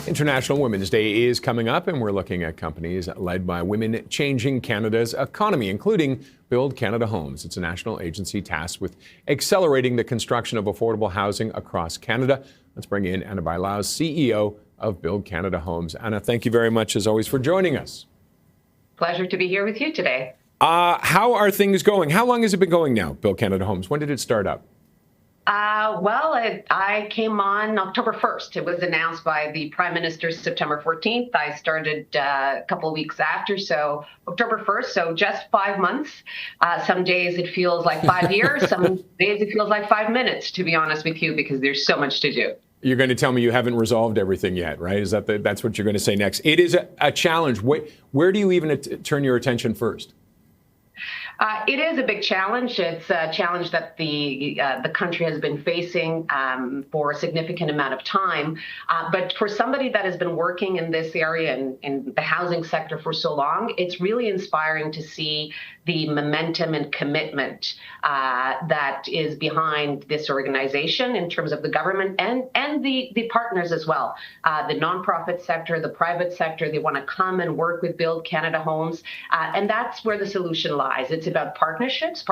International Women's Day is coming up, and we're looking at companies led by women changing Canada's economy, including Build Canada Homes. It's a national agency tasked with accelerating the construction of affordable housing across Canada. Let's bring in Anna Bailão, CEO of Build Canada Homes. Anna, thank you very much, as always, for joining us. Pleasure to be here with you today. How are things going? How long has it been going now, Build Canada Homes? When did it start up? I came on October 1st. It was announced by the Prime Minister September 14th. I started a couple of weeks after, so October 1st, so just 5 months. Some days it feels like 5 years. Some days it feels like 5 minutes, to be honest with you, because there's so much to do. You're going to tell me you haven't resolved everything yet, right? Is that's what you're going to say next? It is a challenge. Where do you even turn your attention first? It is a big challenge. It's a challenge that the country has been facing for a significant amount of time. But for somebody that has been working in this area and in the housing sector for so long, it's really inspiring to see the momentum and commitment that is behind this organization in terms of the government and the partners as well. The nonprofit sector, the private sector, they want to come and work with Build Canada Homes. And that's where the solution lies. It's about partnerships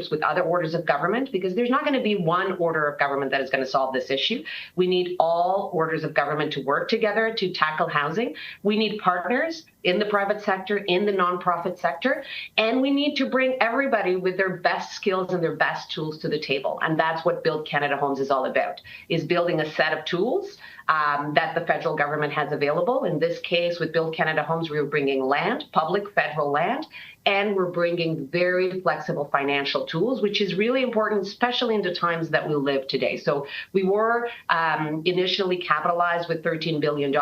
with other orders of government, because there's not going to be one order of government that is going to solve this issue. We need all orders of government to work together to tackle housing. We need partners in the private sector, in the nonprofit sector, and we need to bring everybody with their best skills and their best tools to the table. And that's what Build Canada Homes is all about, is building a set of tools that the federal government has available. In this case, with Build Canada Homes, we're bringing land, public federal land, and we're bringing very flexible financial tools, which is really important, especially in the times that we live today. So we were initially capitalized with $13 billion,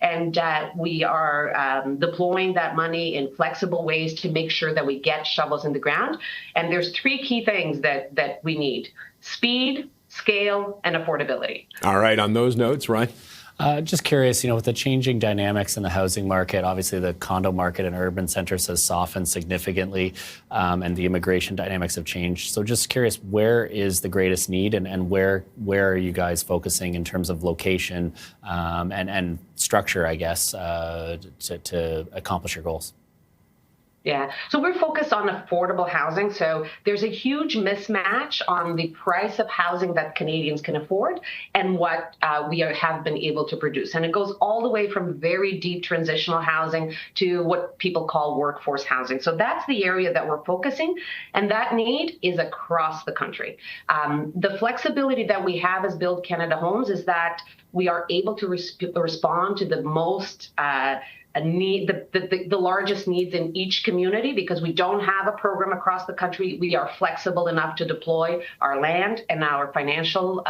and we are deploying that money in flexible ways to make sure that we get shovels in the ground. And there's three key things that we need: speed, scale, and affordability. All right, on those notes, Ryan? Just curious, with the changing dynamics in the housing market, obviously the condo market in urban centers has softened significantly, and the immigration dynamics have changed. So just curious, where is the greatest need, and where are you guys focusing in terms of location and structure, I guess, to accomplish your goals? Yeah, so we're focused on affordable housing. So there's a huge mismatch on the price of housing that Canadians can afford and what we have been able to produce. And it goes all the way from very deep transitional housing to what people call workforce housing. So that's the area that we're focusing. And that need is across the country. The flexibility that we have as Build Canada Homes is that we are able to respond to the most the largest needs in each community, because we don't have a program across the country. We are flexible enough to deploy our land and our financial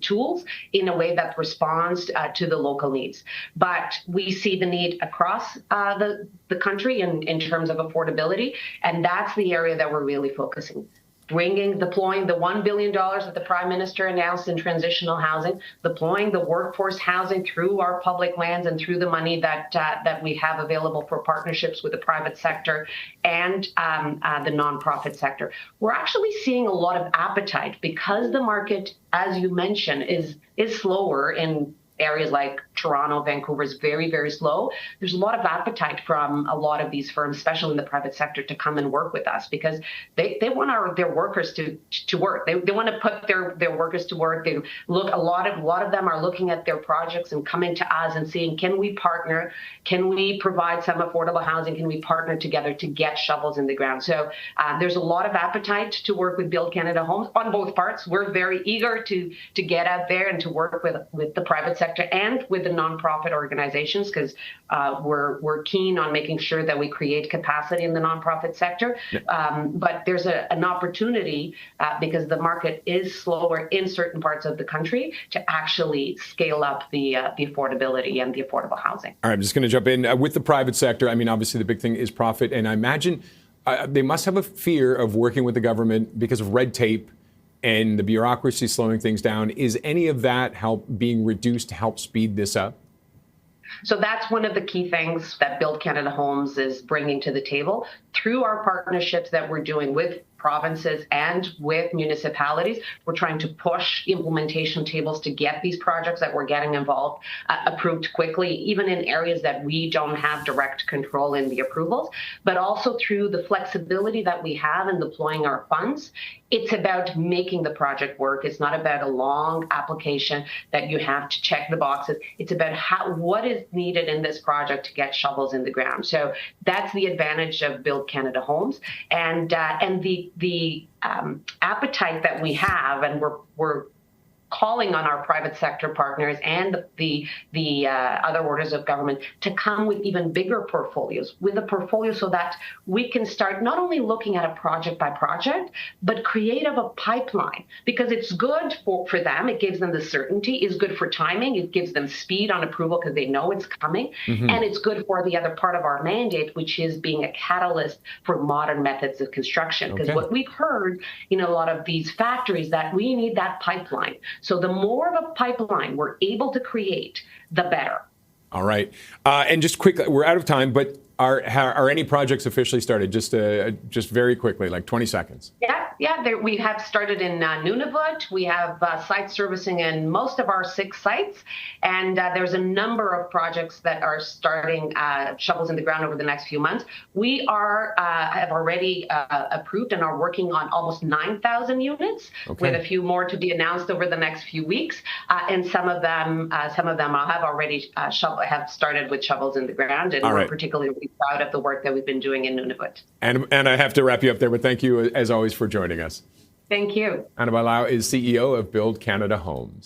tools in a way that responds to the local needs. But we see the need across the country in terms of affordability, and that's the area that we're really focusing. Deploying the $1 billion that the Prime Minister announced in transitional housing, deploying the workforce housing through our public lands and through the money that we have available for partnerships with the private sector and the nonprofit sector. We're actually seeing a lot of appetite because the market, as you mentioned, is slower in areas like Toronto, Vancouver is very, very slow. There's a lot of appetite from a lot of these firms, especially in the private sector, to come and work with us, because they want their workers to work. They want to put their workers to work. They look, a lot of them are looking at their projects and coming to us and saying, can we partner? Can we provide some affordable housing? Can we partner together to get shovels in the ground? So there's a lot of appetite to work with Build Canada Homes on both parts. We're very eager to get out there and to work with the private sector and with the nonprofit organizations, because we're keen on making sure that we create capacity in the nonprofit sector. But there's an opportunity because the market is slower in certain parts of the country to actually scale up the affordability and the affordable housing. All right, I'm just going to jump in with the private sector. I mean, obviously the big thing is profit, and I imagine they must have a fear of working with the government because of red tape and the bureaucracy slowing things down. Is any of that being reduced to help speed this up? So that's one of the key things that Build Canada Homes is bringing to the table through our partnerships that we're doing with provinces and with municipalities. We're trying to push implementation tables to get these projects that we're getting involved approved quickly, even in areas that we don't have direct control in the approvals, but also through the flexibility that we have in deploying our funds. It's about making the project work. It's not about a long application that you have to check the boxes. It's about what is needed in this project to get shovels in the ground. So that's the advantage of Build Canada Homes, and the appetite that we have, and we're calling on our private sector partners and the other orders of government to come with even bigger portfolios, with a portfolio so that we can start not only looking at a project by project, but create a pipeline, because it's good for them. It gives them the certainty, is good for timing. It gives them speed on approval because they know it's coming. And it's good for the other part of our mandate, which is being a catalyst for modern methods of construction. Because what we've heard in a lot of these factories, that we need that pipeline. So the more of a pipeline we're able to create, the better. All right. And just quickly, we're out of time, but are any projects officially started? Just very quickly, like 20 seconds. Yeah. We have started in Nunavut. We have site servicing in most of our 6 sites. And there's a number of projects that are starting shovels in the ground over the next few months. We have already approved and are working on almost 9,000 units, with a few more to be announced over the next few weeks. And some of them have already have started with shovels in the ground. And we're particularly proud of the work that we've been doing in Nunavut. And I have to wrap you up there, but thank you as always for joining us. Thank you. Ana Bailão is CEO of Build Canada Homes.